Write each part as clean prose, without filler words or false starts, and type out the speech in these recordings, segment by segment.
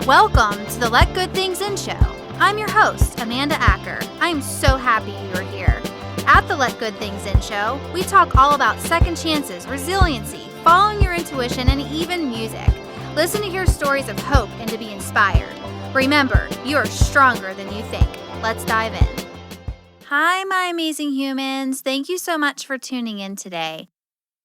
Welcome to the Let Good Things In show. I'm your host, Amanda Acker. I'm so happy you're here. At the Let Good Things In show, we talk all about second chances, resiliency, following your intuition, and even music. Listen to hear stories of hope and to be inspired. Remember, you are stronger than you think. Let's dive in. Hi, my amazing humans. Thank you so much for tuning in today.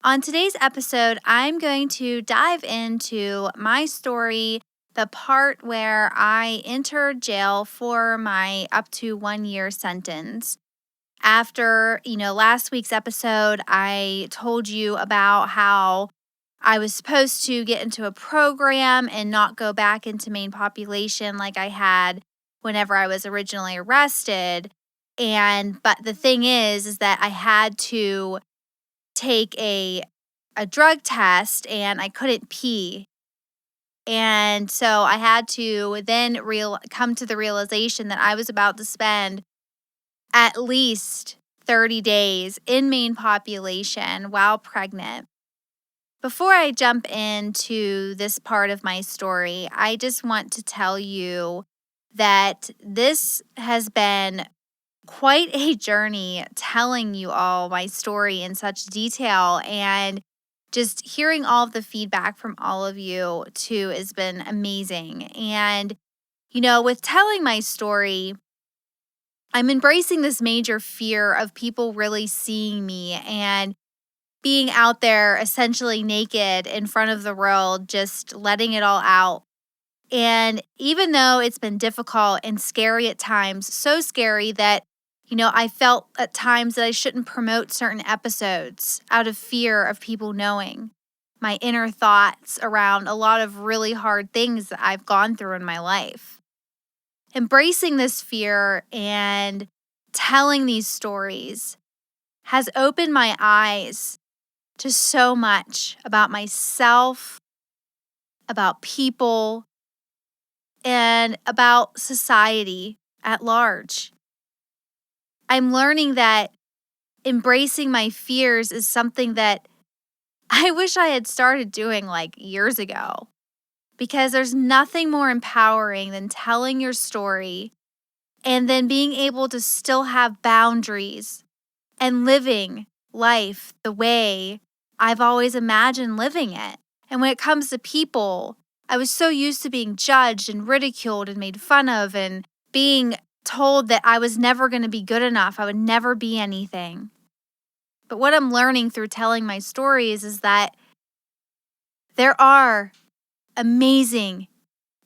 On today's episode, I'm going to dive into my story, the part where I entered jail for my up to 1 year sentence. After, last week's episode, I told you about how I was supposed to get into a program and not go back into main population like I had whenever I was originally arrested. But the thing is that I had to take a drug test and I couldn't pee. And so I had to then come to the realization that I was about to spend at least 30 days in main population while pregnant. Before I jump into this part of my story, I just want to tell you that this has been quite a journey telling you all my story in such detail, and just hearing all of the feedback from all of you too has been amazing. And, with telling my story, I'm embracing this major fear of people really seeing me and being out there essentially naked in front of the world, just letting it all out. And even though it's been difficult and scary at times, so scary that I felt at times that I shouldn't promote certain episodes out of fear of people knowing my inner thoughts around a lot of really hard things that I've gone through in my life. Embracing this fear and telling these stories has opened my eyes to so much about myself, about people, and about society at large. I'm learning that embracing my fears is something that I wish I had started doing like years ago, because there's nothing more empowering than telling your story and then being able to still have boundaries and living life the way I've always imagined living it. And when it comes to people, I was so used to being judged and ridiculed and made fun of and being told that I was never going to be good enough. I would never be anything. But what I'm learning through telling my stories is that there are amazing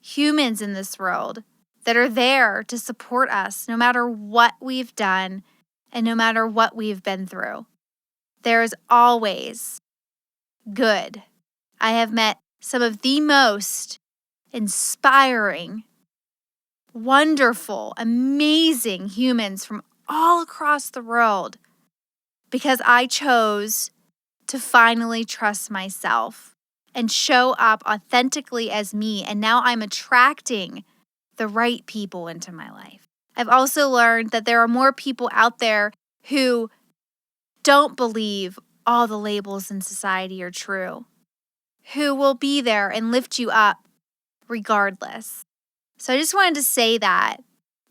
humans in this world that are there to support us no matter what we've done and no matter what we've been through. There is always good. I have met some of the most inspiring, wonderful, amazing humans from all across the world because I chose to finally trust myself and show up authentically as me. And now I'm attracting the right people into my life. I've also learned that there are more people out there who don't believe all the labels in society are true, who will be there and lift you up regardless. So I just wanted to say that,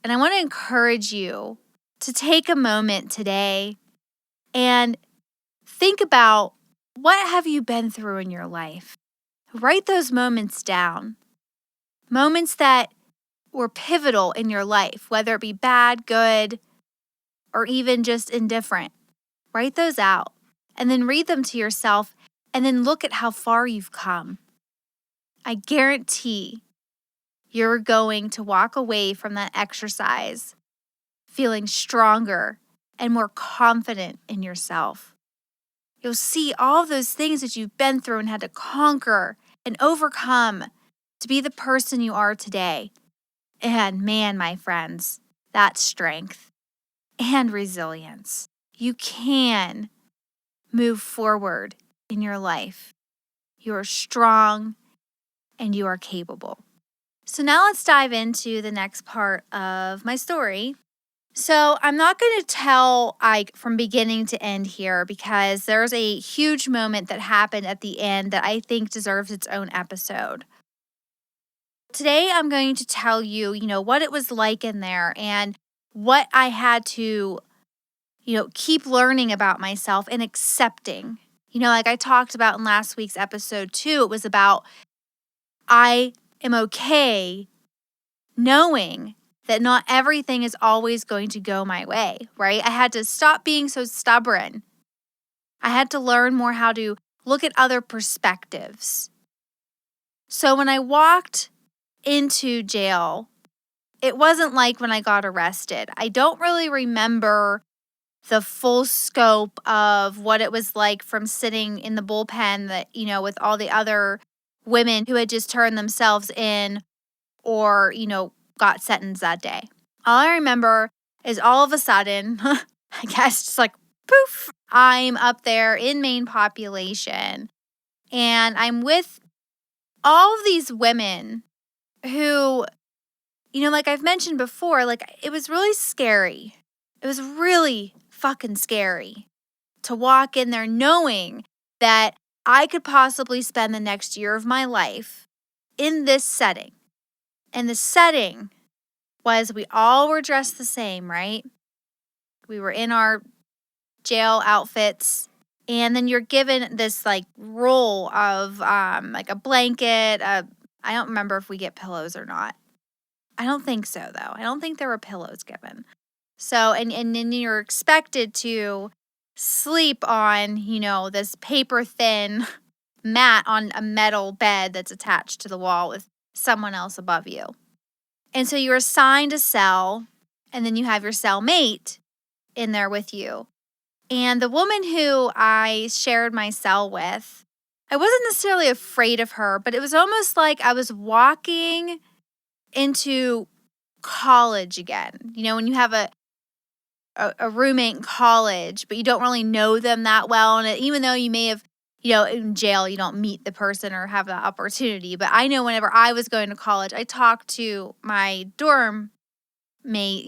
and I want to encourage you to take a moment today and think about what have you been through in your life. Write those moments down, moments that were pivotal in your life, whether it be bad, good, or even just indifferent. Write those out and then read them to yourself and then look at how far you've come. I guarantee you're going to walk away from that exercise feeling stronger and more confident in yourself. You'll see all those things that you've been through and had to conquer and overcome to be the person you are today. And man, my friends, that's strength and resilience. You can move forward in your life. You are strong and you are capable. So now let's dive into the next part of my story. So I'm not going to tell from beginning to end here because there's a huge moment that happened at the end that I think deserves its own episode. Today, I'm going to tell you, what it was like in there and what I had to, keep learning about myself and accepting. Like I talked about in last week's episode too, it was about I am okay knowing that not everything is always going to go my way, right? I had to stop being so stubborn. I had to learn more how to look at other perspectives. So when I walked into jail, it wasn't like when I got arrested. I don't really remember the full scope of what it was like from sitting in the bullpen that, with all the other women who had just turned themselves in or, got sentenced that day. All I remember is all of a sudden, I guess just like poof, I'm up there in main population and I'm with all of these women who, like I've mentioned before, like it was really scary. It was really fucking scary to walk in there knowing that I could possibly spend the next year of my life in this setting. And the setting was we all were dressed the same, right? We were in our jail outfits. And then you're given this like roll of like a blanket. I don't remember if we get pillows or not. I don't think so, though. I don't think there were pillows given. So, and then you're expected to sleep on, this paper thin mat on a metal bed that's attached to the wall with someone else above you. And so you're assigned a cell, and then you have your cellmate in there with you. And the woman who I shared my cell with, I wasn't necessarily afraid of her, but it was almost like I was walking into college again. When you have a roommate in college, but you don't really know them that well. And even though you may have, in jail, you don't meet the person or have that opportunity. But I know whenever I was going to college, I talked to my dorm mate,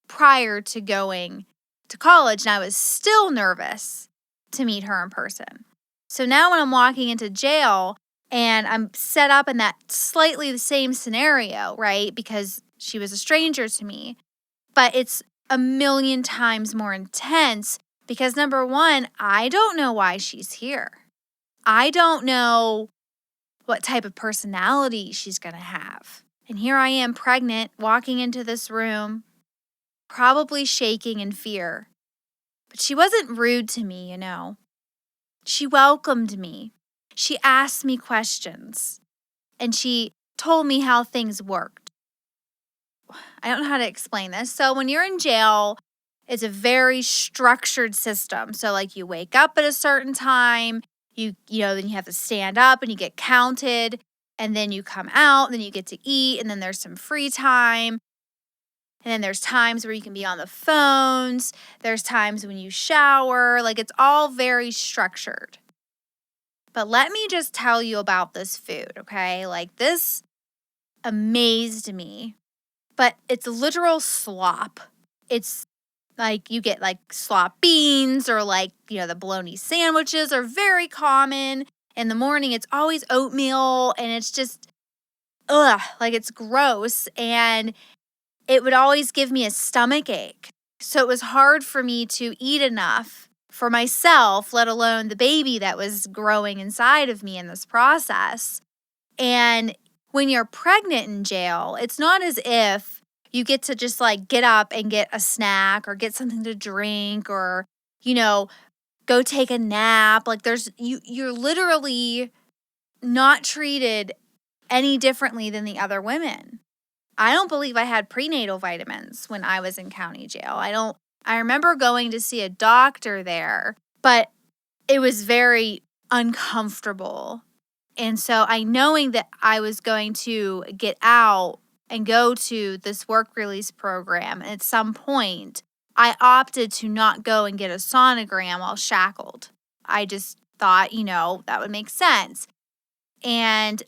prior to going to college, and I was still nervous to meet her in person. So now when I'm walking into jail and I'm set up in that slightly the same scenario, right? Because she was a stranger to me, but it's a million times more intense because number one, I don't know why she's here. I don't know what type of personality she's going to have. And here I am pregnant, walking into this room, probably shaking in fear. But she wasn't rude to me, She welcomed me. She asked me questions. And she told me how things worked. I don't know how to explain this. So when you're in jail, it's a very structured system. So like you wake up at a certain time, then you have to stand up and you get counted, and then you come out, and then you get to eat, and then there's some free time. And then there's times where you can be on the phones. There's times when you shower. Like it's all very structured. But let me just tell you about this food, okay? Like this amazed me. But it's literal slop. It's like you get like slop beans or like, the bologna sandwiches are very common. In the morning, it's always oatmeal and it's just, like it's gross. And it would always give me a stomach ache. So it was hard for me to eat enough for myself, let alone the baby that was growing inside of me in this process. And when you're pregnant in jail, it's not as if you get to just like get up and get a snack or get something to drink or, go take a nap. Like you're literally not treated any differently than the other women. I don't believe I had prenatal vitamins when I was in county jail. I remember going to see a doctor there, but it was very uncomfortable. And so knowing that I was going to get out and go to this work release program, and at some point, I opted to not go and get a sonogram while shackled. I just thought, that would make sense. And,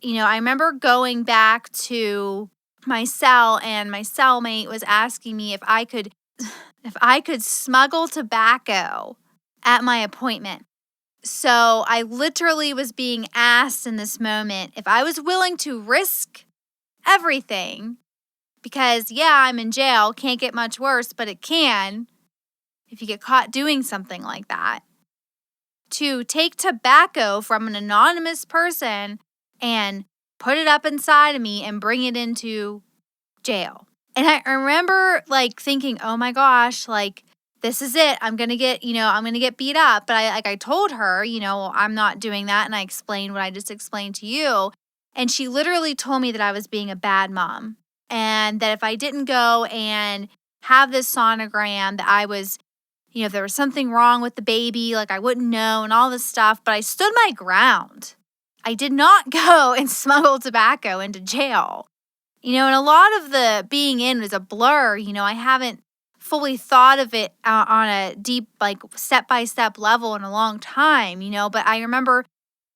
I remember going back to my cell and my cellmate was asking me if I could smuggle tobacco at my appointment. So I literally was being asked in this moment if I was willing to risk everything. Because, yeah, I'm in jail, can't get much worse, but it can if you get caught doing something like that. To take tobacco from an anonymous person and put it up inside of me and bring it into jail. And I remember thinking, oh my gosh, this is it. I'm going to get beat up. But I told her, I'm not doing that. And I explained what I just explained to you. And she literally told me that I was being a bad mom and that if I didn't go and have this sonogram, that I was, if there was something wrong with the baby, I wouldn't know and all this stuff. But I stood my ground. I did not go and smuggle tobacco into jail. And a lot of the being in is a blur. I haven't fully thought of it on a deep, step-by-step level in a long time, But I remember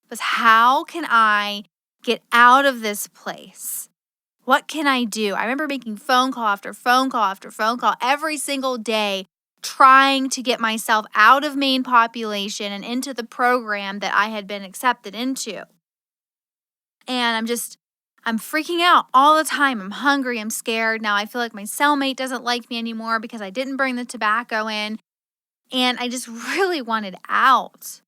was how can I get out of this place? What can I do? I remember making phone call after phone call after phone call every single day, trying to get myself out of Maine population and into the program that I had been accepted into. And I'm freaking out all the time. I'm hungry. I'm scared. Now I feel like my cellmate doesn't like me anymore because I didn't bring the tobacco in. And I just really wanted out.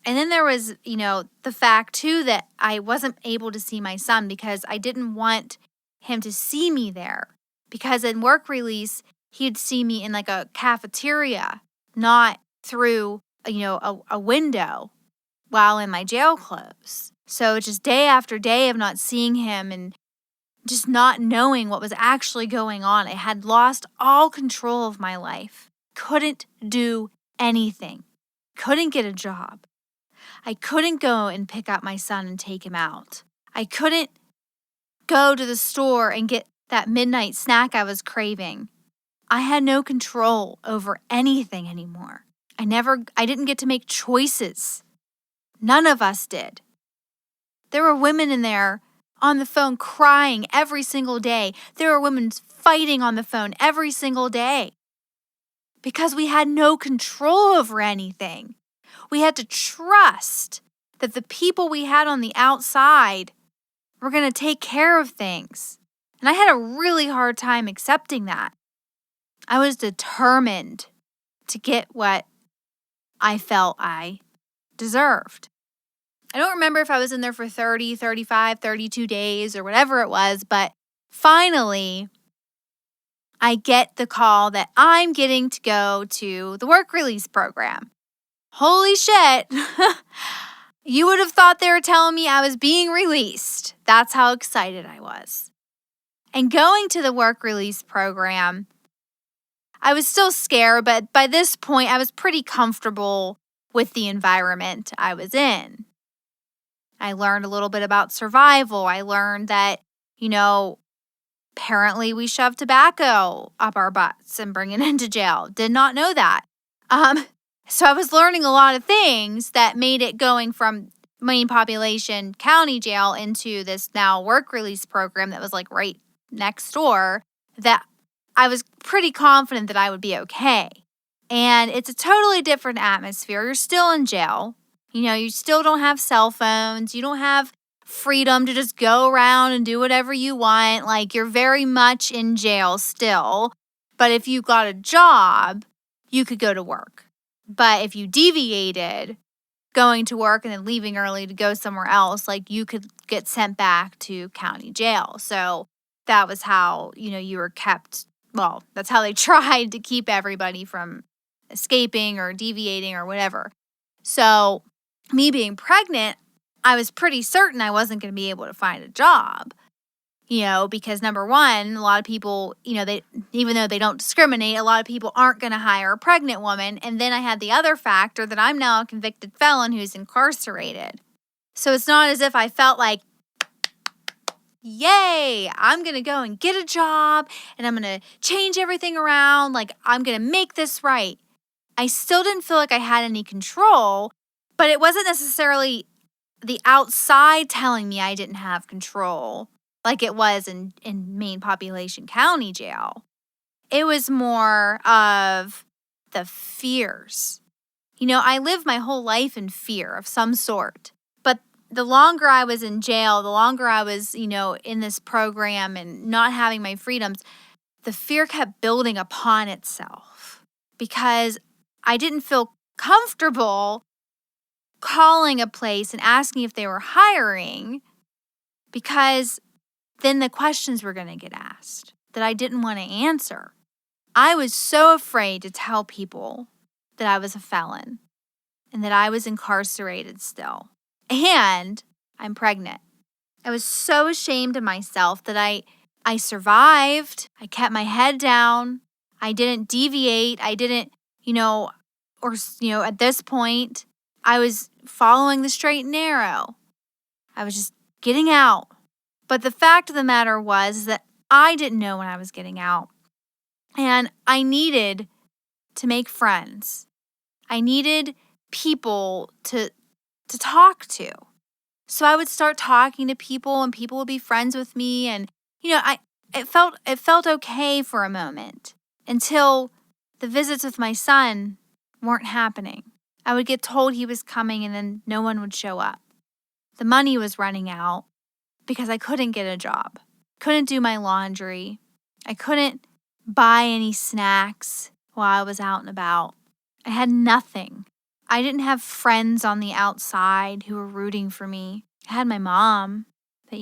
And then there was, the fact too that I wasn't able to see my son because I didn't want him to see me there. Because in work release, he'd see me in a cafeteria, not through, a window while in my jail clothes. So just day after day of not seeing him and just not knowing what was actually going on. I had lost all control of my life. Couldn't do anything. Couldn't get a job. I couldn't go and pick up my son and take him out. I couldn't go to the store and get that midnight snack I was craving. I had no control over anything anymore. I didn't get to make choices. None of us did. There were women in there on the phone crying every single day. There were women fighting on the phone every single day because we had no control over anything. We had to trust that the people we had on the outside were going to take care of things. And I had a really hard time accepting that. I was determined to get what I felt I deserved. I don't remember if I was in there for 30, 35, 32 days or whatever it was, but finally, I get the call that I'm getting to go to the work release program. Holy shit. You would have thought they were telling me I was being released. That's how excited I was. And going to the work release program, I was still scared, but by this point, I was pretty comfortable with the environment I was in. I learned a little bit about survival. I learned that, apparently we shove tobacco up our butts and bring it into jail. Did not know that. So I was learning a lot of things that made it going from Maine population county jail into this now work release program that was right next door, that I was pretty confident that I would be okay. And it's a totally different atmosphere. You're still in jail. You still don't have cell phones. You don't have freedom to just go around and do whatever you want. You're very much in jail still. But if you got a job, you could go to work. But if you deviated going to work and then leaving early to go somewhere else, you could get sent back to county jail. So that was how, you were kept, that's how they tried to keep everybody from escaping or deviating or whatever. So me being pregnant, I was pretty certain I wasn't going to be able to find a job, because number one, a lot of people, they, even though they don't discriminate, a lot of people aren't going to hire a pregnant woman. And then I had the other factor that I'm now a convicted felon who's incarcerated. So it's not as if I felt like, yay, I'm going to go and get a job and I'm going to change everything around. I'm going to make this right. I still didn't feel like I had any control, but it wasn't necessarily the outside telling me I didn't have control like it was in Maine population county jail. It was more of the fears. I lived my whole life in fear of some sort, but the longer I was in jail, the longer I was, in this program and not having my freedoms, the fear kept building upon itself because I didn't feel comfortable calling a place and asking if they were hiring because then the questions were going to get asked that I didn't want to answer. I was so afraid to tell people that I was a felon and that I was incarcerated still. And I'm pregnant. I was so ashamed of myself that I survived. I kept my head down. I didn't deviate. I didn't, at this point, I was following the straight and narrow. I was just getting out. But the fact of the matter was that I didn't know when I was getting out. And I needed to make friends. I needed people to talk to. So I would start talking to people and people would be friends with me. And, it felt okay for a moment until the visits with my son weren't happening. I would get told he was coming and then no one would show up. The money was running out because I couldn't get a job, couldn't do my laundry. I couldn't buy any snacks while I was out and about. I had nothing. I didn't have friends on the outside who were rooting for me. I had my mom, but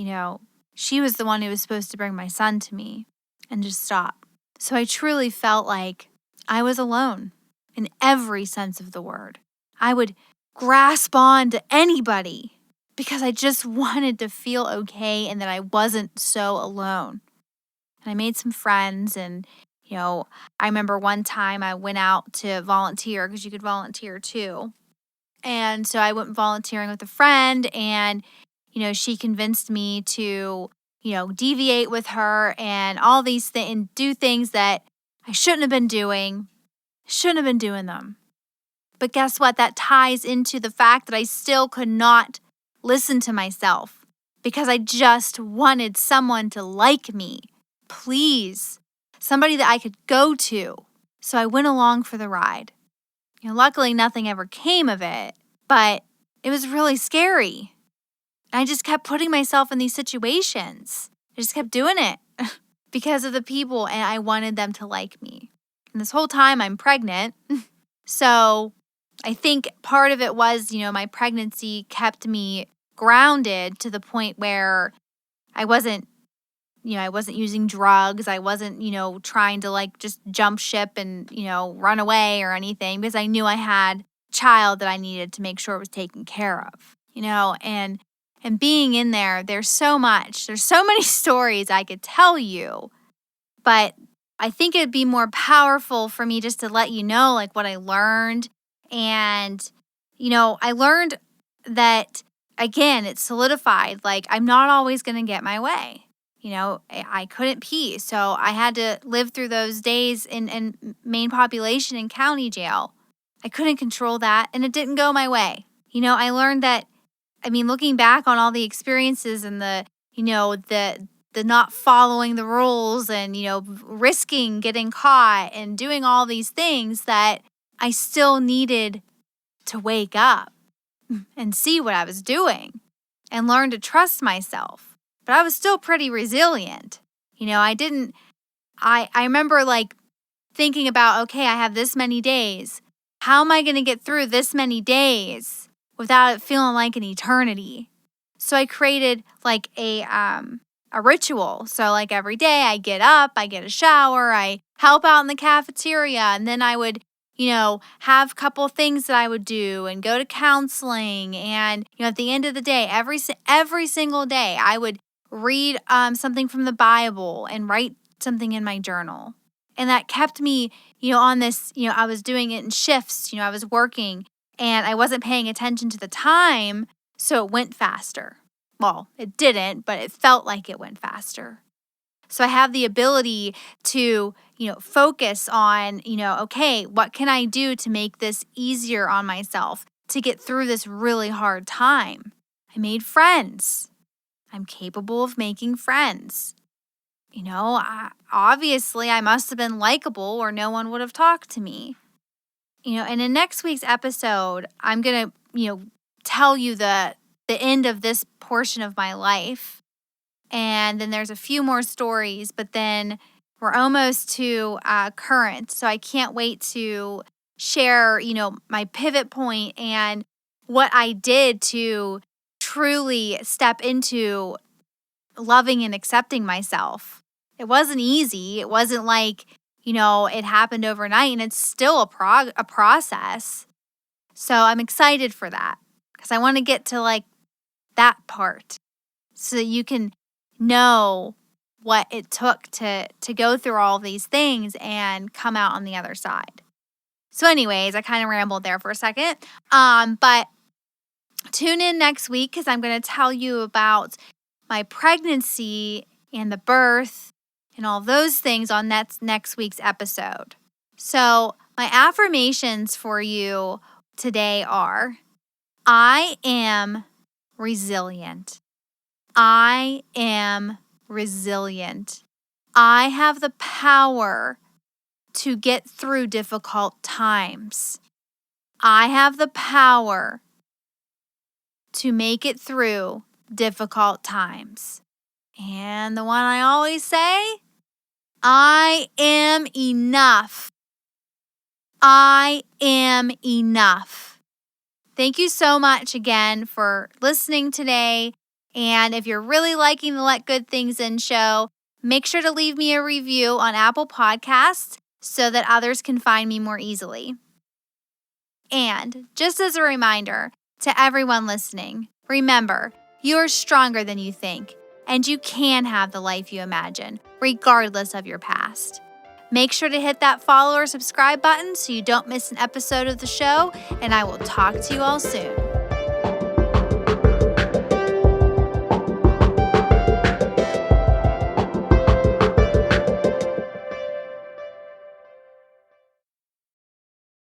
she was the one who was supposed to bring my son to me and just stop. So I truly felt like I was alone in every sense of the word. I would grasp on to anybody because I just wanted to feel okay and that I wasn't so alone. And I made some friends and, I remember one time I went out to volunteer because you could volunteer too. And so I went volunteering with a friend and, she convinced me to, deviate with her and all these things and do things that I shouldn't have been doing, them. But guess what? That ties into the fact that I still could not listen to myself because I just wanted someone to like me. Please. Somebody that I could go to. So I went along for the ride. Luckily, nothing ever came of it, but it was really scary. I just kept putting myself in these situations. I just kept doing it because of the people, and I wanted them to like me. And this whole time, I'm pregnant. So I think part of it was, my pregnancy kept me grounded to the point where I wasn't using drugs. I wasn't, trying to just jump ship and, run away or anything because I knew I had a child that I needed to make sure it was taken care of, and being in there, there's so many stories I could tell you, but I think it'd be more powerful for me just to let you know, what I learned. And, I learned that, again, it's solidified, I'm not always going to get my way. I couldn't pee, so I had to live through those days in main population and county jail. I couldn't control that, and it didn't go my way. I learned that, looking back on all the experiences and the not following the rules and, risking getting caught and doing all these things, that I still needed to wake up and see what I was doing and learn to trust myself. But I was still pretty resilient. I remember thinking about, okay, I have this many days. How am I going to get through this many days without it feeling like an eternity? So I created a ritual. So every day I get up, I get a shower, I help out in the cafeteria, and then I would, have a couple things that I would do and go to counseling. And, at the end of the day, every single day, I would read something from the Bible and write something in my journal. And that kept me, on this, I was doing it in shifts, I was working and I wasn't paying attention to the time. So it went faster. Well, it didn't, but it felt like it went faster. So I have the ability to, focus on, okay, what can I do to make this easier on myself to get through this really hard time? I made friends. I'm capable of making friends. Obviously I must have been likable or no one would have talked to me. And in next week's episode, I'm going to, tell you the the end of this portion of my life. And then there's a few more stories, but then we're almost to current. So I can't wait to share, my pivot point and what I did to truly step into loving and accepting myself. It wasn't easy. It wasn't like, it happened overnight, and it's still a process. So I'm excited for that because I want to get to like that part so that you can know what it took to go through all these things and come out on the other side. So anyways, I kind of rambled there for a second. But tune in next week because I'm going to tell you about my pregnancy and the birth and all those things on next week's episode. So my affirmations for you today are: I am resilient. I am resilient. I have the power to get through difficult times. I have the power to make it through difficult times. And the one I always say, I am enough. I am enough. Thank you so much again for listening today. And if you're really liking the Let Good Things In show, make sure to leave me a review on Apple Podcasts so that others can find me more easily. And just as a reminder to everyone listening, remember, you are stronger than you think, and you can have the life you imagine, regardless of your past. Make sure to hit that follow or subscribe button so you don't miss an episode of the show, and I will talk to you all soon.